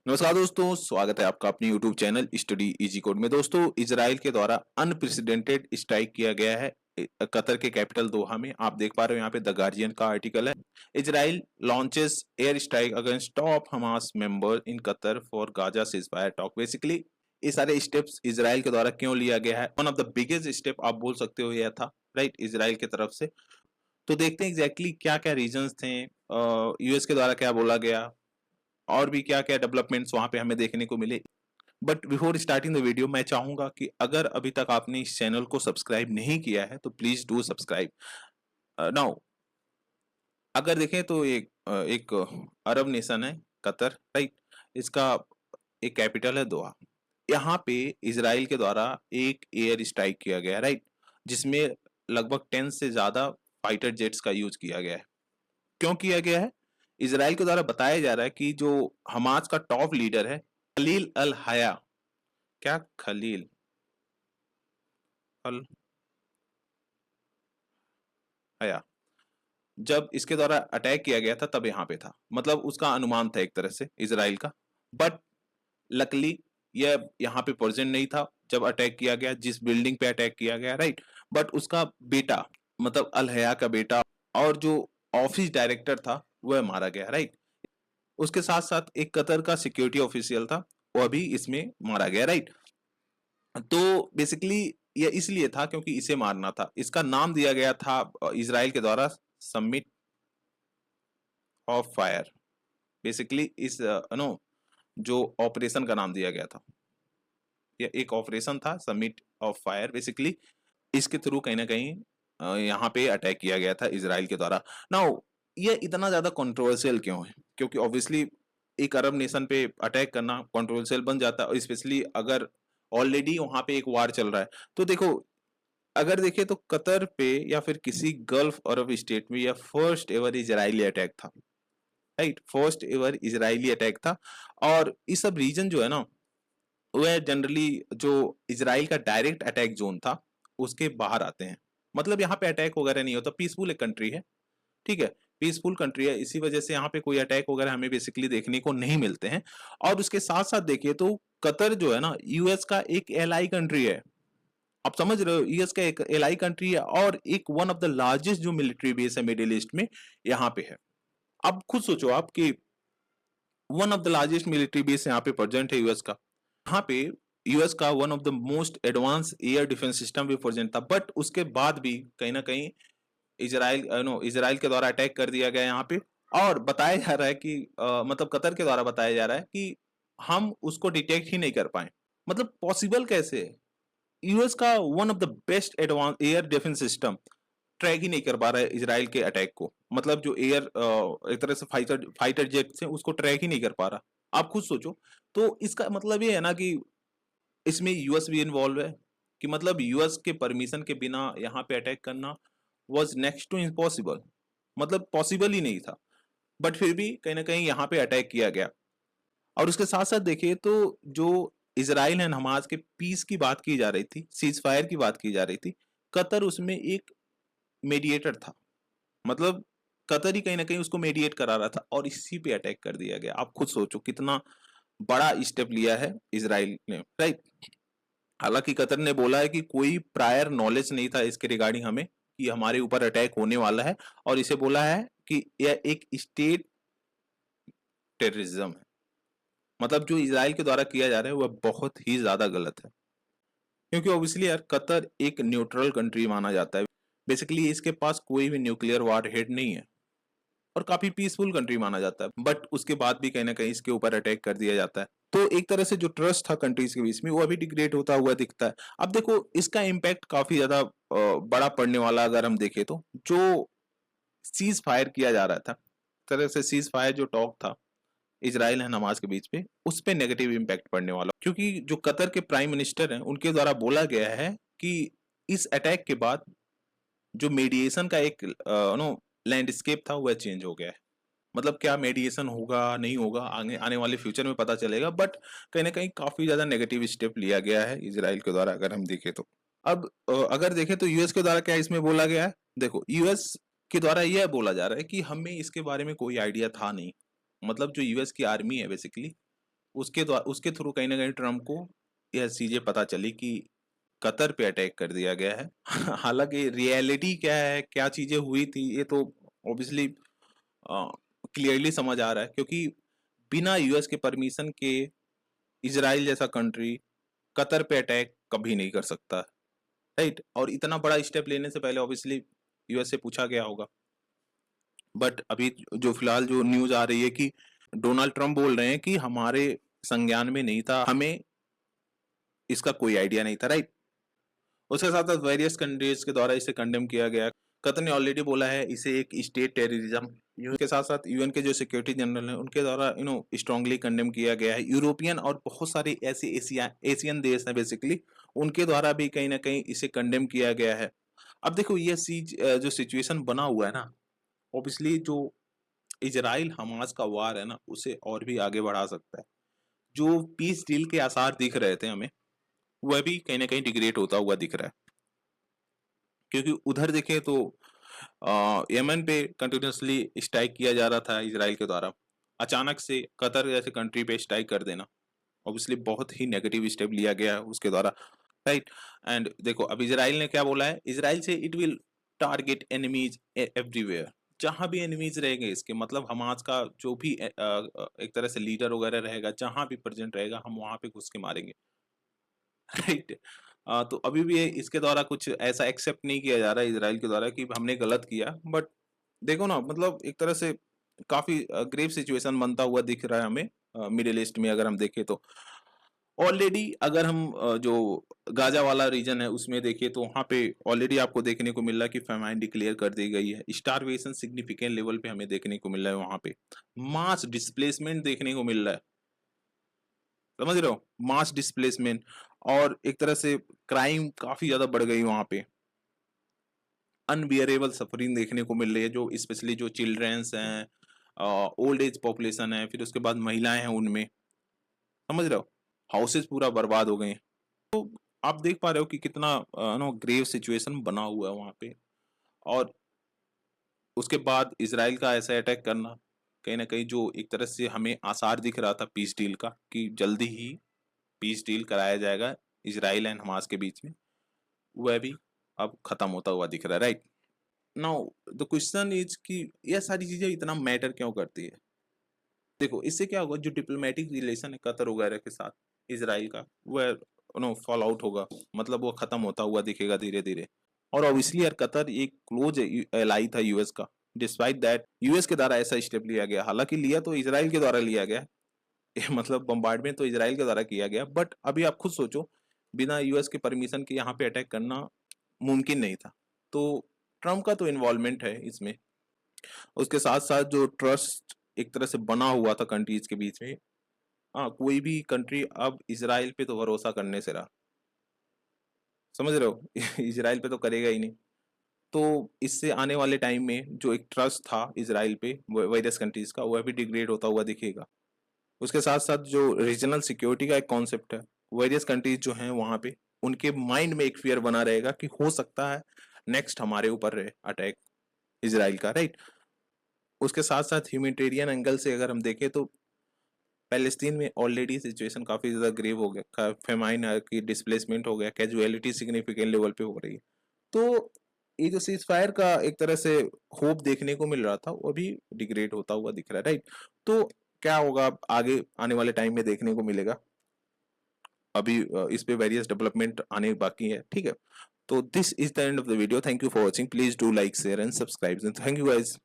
नमस्कार दोस्तों, स्वागत है आपका अपने YouTube channel study easy code में। दोस्तों, इजराइल के द्वारा अनप्रेसिडेंटेड स्ट्राइक किया गया है कतर के कैपिटल दोहा में। आप देख पा रहे हो यहाँ पे द गार्जियन का आर्टिकल है। Israel launches air strike against top Hamas member in Qatar for Gaza ceasefire talk. Basically ये सारे स्टेप्स इजराइल के द्वारा क्यों लिया गया है, one of the biggest step आप बोल सकते हो यह था, राइट, इजराइल की तरफ से। तो देखते हैं एग्जैक्टली क्या क्या रीजंस थे, यूएस के द्वारा क्या बोला गया और भी क्या क्या डेवलपमेंट्स वहां पे हमें देखने को मिले। But before starting the video मैं चाहूंगा कि अगर अभी तक आपने इस चैनल को सब्सक्राइब नहीं किया है तो प्लीज डू सब्सक्राइब नाउ। अगर देखें तो एक अरब नेशन है कतर, राइट। इसका एक कैपिटल है दोहा। यहाँ पे इसराइल के द्वारा एक एयर स्ट्राइक किया गया, राइट, जिसमें लगभग 10 से ज्यादा फाइटर जेट्स का यूज किया गया है। क्यों किया गया है? इसराइल के द्वारा बताया जा रहा है कि जो हमास का टॉप लीडर है खलील अल हया, क्या खलील अल हया, जब इसके द्वारा अटैक किया गया था तब यहाँ पे था। मतलब उसका अनुमान था एक तरह से इसराइल का। बट लकली यह यहाँ पे प्रेजेंट नहीं था जब अटैक किया गया, जिस बिल्डिंग पे अटैक किया गया, राइट। बट उसका बेटा, मतलब अल हया का बेटा और जो ऑफिस डायरेक्टर था वह मारा गया, राइट। उसके साथ साथ एक कतर का सिक्योरिटी ऑफिशियल था, वह भी इसमें मारा गया, राइट। तो बेसिकली ये इसलिए था क्योंकि इसे मारना था। इसका नाम दिया गया था इजराइल के द्वारा समिट ऑफ फायर। बेसिकली इस नो जो ऑपरेशन का नाम दिया गया था, यह एक ऑपरेशन था समिट ऑफ फायर। बेसिकली इसके थ्रू कहीं ना कहीं यहाँ पे अटैक किया गया था इजराइल के द्वारा। नाउ ये इतना ज्यादा कंट्रोवर्शियल क्यों है? क्योंकि ऑब्वियसली एक अरब नेशन पे अटैक करना कंट्रोवर्शियल बन जाता है, और स्पेशली अगर ऑलरेडी वहां पे एक वार चल रहा है। तो देखो, अगर देखें तो कतर पे या फिर किसी गल्फ अरब स्टेट में यह फर्स्ट एवर इजरायली अटैक था, right. First ever Israeli attack था। और ये सब रीजन जो है ना, वह जनरली जो इजराइल का डायरेक्ट अटैक जोन था उसके बाहर आते हैं। मतलब यहाँ पे अटैक वगैरह नहीं होता, पीसफुल एक कंट्री है, ठीक है, पीसफुल कंट्री है। इसी वजह से यहाँ पे कोई अटैक वगैरह हमें बेसिकली देखने को नहीं मिलते हैं। और उसके साथ साथ देखिए तो कतर जो है ना, यूएस का एक एलाई कंट्री है। आप समझ रहे हो, यूएस का एक एलाई कंट्री है और एक वन ऑफ द लार्जेस्ट जो मिलिट्री बेस है मिडिल ईस्ट में यहाँ पे है। अब खुद सोचो आप कि one of the largest military base यहाँ पे प्रेजेंट है यूएस का। यहाँ पे यूएस का one of the most advance air defence system भी प्रेजेंट था। बट उसके बाद भी कहीं ना कहीं इजराइल नो इजराइल के द्वारा अटैक कर दिया गया यहाँ पे। और बताया जा रहा है कि मतलब कतर के द्वारा बताया जा रहा है कि हम उसको डिटेक्ट ही नहीं कर पाए। मतलब पॉसिबल कैसे है? यूएस का one of the best advance air defence system track ही नहीं कर पा रहा है इसराइल के अटैक को। मतलब जो एयर एक तरह से फाइटर फाइटर जेट्स हैं उसको ट्रैक ही नहीं कर पा रहा। आप खुद सोचो। तो इसका मतलब ये है ना कि इसमें यूएस भी इन्वॉल्व है, कि मतलब यूएस के परमिशन के बिना यहाँ पे अटैक करना वॉज नेक्स्ट टू इम्पॉसिबल। मतलब पॉसिबल ही नहीं था। बट फिर भी कहीं ना कहीं यहाँ पे अटैक किया गया। और उसके साथ साथ देखिए तो जो इसराइल एंड हमास के पीस की बात की जा रही थी, सीज फायर की बात की जा रही थी, कतर उसमें एक मेडिएटर था। मतलब कतर ही कहीं ना कहीं उसको मेडिएट करा रहा था और इसी पे अटैक कर दिया गया। आप खुद सोचो कितना बड़ा स्टेप लिया है इसराइल ने, राइट। हालांकि कतर ने बोला है कि कोई प्रायर नॉलेज नहीं था इसके रिगार्डिंग हमें कि हमारे ऊपर अटैक होने वाला है, और इसे बोला है कि यह एक स्टेट टेररिज्म है। मतलब जो इसराइल के द्वारा किया जा रहा है वह बहुत ही ज्यादा गलत है। क्योंकि ऑब्वियसली यार कतर एक न्यूट्रल कंट्री माना जाता है। बेसिकली इसके पास कोई भी न्यूक्लियर वार हेड नहीं है और काफी पीसफुल कंट्री माना जाता है। बट उसके बाद भी कहीं ना कहीं इसके ऊपर अटैक कर दिया जाता है। तो एक तरह से जो ट्रस्ट था कंट्रीज के बीच में वो अभी डिग्रेड होता हुआ दिखता है। अब देखो इसका इम्पैक्ट काफी ज्यादा बड़ा पड़ने वाला अगर हम देखें तो जो सीज फायर किया जा रहा था, तरह से सीज फायर जो टॉक था इजराइल एंड हमास के बीच पे, उस पे नेगेटिव इम्पैक्ट पड़ने वाला। क्योंकि जो कतर के प्राइम मिनिस्टर हैं उनके द्वारा बोला गया है कि इस अटैक के बाद जो मेडिएशन का एक नो लैंडस्केप था वह चेंज हो गया है। मतलब क्या मेडिएशन होगा नहीं होगा आगे आने वाले फ्यूचर में पता चलेगा। बट कहीं ना कहीं काफी ज्यादा नेगेटिव स्टेप लिया गया है इसराइल के द्वारा अगर हम देखें तो। अब अगर देखें तो यूएस के द्वारा क्या इसमें बोला गया है? देखो, यूएस के द्वारा यह बोला जा रहा है कि हमें इसके बारे में कोई आइडिया था नहीं। मतलब जो यूएस की आर्मी है बेसिकली उसके थ्रू कहीं ना कहीं ट्रम्प को यह चीजें पता चली कि कतर पे अटैक कर दिया गया है। हालांकि रियलिटी क्या है, क्या चीजें हुई थी, ये तो ऑब्वियसली क्लियरली समझ आ रहा है, क्योंकि बिना यूएस के परमिशन के इजराइल जैसा कंट्री कतर पे अटैक कभी नहीं कर सकता, राइट। और इतना बड़ा स्टेप लेने से पहले ऑब्वियसली यूएस से पूछा गया होगा। बट अभी जो फिलहाल जो न्यूज आ रही है कि डोनाल्ड ट्रम्प बोल रहे हैं कि हमारे संज्ञान में नहीं था, हमें इसका कोई आइडिया नहीं था, राइट। उसके साथ साथ वेरियस कंट्रीज के द्वारा इसे कंडेम किया गया। कतर ने ऑलरेडी बोला है इसे एक स्टेट टेररिज्म। के साथ साथ यूएन के जो सिक्योरिटी जनरल हैं उनके द्वारा स्ट्रांगली कंडेम किया गया है। यूरोपियन और बहुत सारे ऐसे एशियन देश हैं बेसिकली, उनके द्वारा भी कहीं ना कहीं इसे कंडेम किया गया है। अब देखो ये जो सिचुएशन बना हुआ है ना, ऑब्वियसली जो इजराइल हमास का वार है ना, उसे और भी आगे बढ़ा सकता है। जो पीस डील के आसार दिख रहे थे हमें, वह भी कहीं ना कहीं डिग्रेड होता हुआ दिख रहा है। क्योंकि उधर देखें तो यमन पे कंटिन्यूसली स्ट्राइक किया जा रहा था इजराइल के द्वारा, अचानक से कतर जैसे कंट्री पे स्ट्राइक कर देना ऑब्वियसली बहुत ही नेगेटिव स्टेप लिया गया उसके द्वारा, राइट। एंड देखो अब इजराइल ने क्या बोला है, इजराइल से it will target enemies everywhere. जहां भी एनिमीज रहेंगे इसके मतलब हमास का जो भी एक तरह से लीडर वगैरह रहेगा, जहां भी प्रेजेंट रहेगा, हम वहां पे घुस के मारेंगे, राइट। तो अभी भी इसके द्वारा कुछ ऐसा एक्सेप्ट नहीं किया जा रहा है इजराइल के द्वारा कि हमने गलत किया। बट देखो ना, मतलब एक तरह से काफी ग्रेव सिचुएशन बनता हुआ दिख रहा है हमें मिडिल ईस्ट में। अगर हम देखें तो ऑलरेडी अगर हम जो गाजा वाला रीजन है उसमें देखें तो वहां पे ऑलरेडी आपको देखने को मिल रहा है कि फेमाइन डिक्लेयर कर दी गई है। स्टारवेशन सिग्निफिकेंट लेवल पे हमें देखने को मिल रहा है वहां पे। मास डिस्प्लेसमेंट देखने को मिल रहा है, समझ रहे हो, मास डिस्प्लेसमेंट। और एक तरह से क्राइम काफी ज्यादा बढ़ गई वहां पे। अनबियरेबल सफरिंग देखने को मिल रही है, जो स्पेशली जो चिल्ड्रंस हैं, ओल्ड एज पॉपुलेशन है, फिर उसके बाद महिलाएं हैं उनमें, समझ रहे हो, हाउसेस पूरा बर्बाद हो गए हैं। तो आप देख पा रहे हो कि कितना नो ग्रेव सिचुएशन बना हुआ है वहां पे। और उसके बाद इसराइल का ऐसा अटैक करना कहीं ना कहीं जो एक तरह से हमें आसार दिख रहा था पीस डील का कि जल्दी ही पीस डील कराया जाएगा इसराइल एंड हमास के बीच में, वह भी अब खत्म होता हुआ दिख रहा है, right. Now the question is कि यह सारी चीजें इतना मैटर क्यों करती है। देखो इससे क्या होगा, जो डिप्लोमेटिक रिलेशन है कतर वगैरह के साथ इसराइल का, वह फॉल आउट होगा, मतलब वो खत्म होता हुआ दिखेगा धीरे धीरे। और ऑब्वियसली यार कतर एक क्लोज एलाई था यूएस का। डिस्पाइट दैट यूएस के द्वारा ऐसा स्टेप लिया गया, हालांकि लिया तो इसराइल के द्वारा लिया गया मतलब बम्बार्डमेंट तो इसराइल के द्वारा किया गया, बट अभी आप खुद सोचो बिना यूएस के परमिशन के यहाँ पे अटैक करना मुमकिन नहीं था। तो ट्रम्प का तो इन्वॉल्वमेंट है इसमें। उसके साथ साथ जो ट्रस्ट एक तरह से बना हुआ था कंट्रीज के बीच में, हाँ कोई भी कंट्री अब इसराइल पे तो भरोसा करने से रहा, समझ रहे हो इसराइल पे तो करेगा ही नहीं। तो इससे आने वाले टाइम में जो एक ट्रस्ट था इसराइल पे वेरियस कंट्रीज का, वह भी डिग्रेड होता हुआ दिखेगा। उसके साथ साथ जो रीजनल सिक्योरिटी का एक कॉन्सेप्ट है, वेरियस कंट्रीज जो हैं वहां पे उनके माइंड में एक फियर बना रहेगा कि हो सकता है नेक्स्ट हमारे ऊपर रहे अटैक इसराइल का, राइट। उसके साथ साथ ह्यूमैनिटेरियन एंगल से अगर हम देखें तो पैलेस्तीन में ऑलरेडी सिचुएशन काफी ज्यादा ग्रेव हो गया, फेमाइन की डिस्प्लेसमेंट हो गया, कैजुअलिटी सिग्निफिकेंट लेवल पे हो रही है। तो ये जो सीज फायर का एक तरह से होप देखने को मिल रहा था, वो भी डिग्रेड होता हुआ दिख रहा है, राइट। तो क्या होगा आगे आने वाले टाइम में देखने को मिलेगा। अभी इस पे वेरियस डेवलपमेंट आने बाकी है, ठीक है। तो this is the end of the video. Thank you for watching. Please do like share and subscribe. Thank you guys.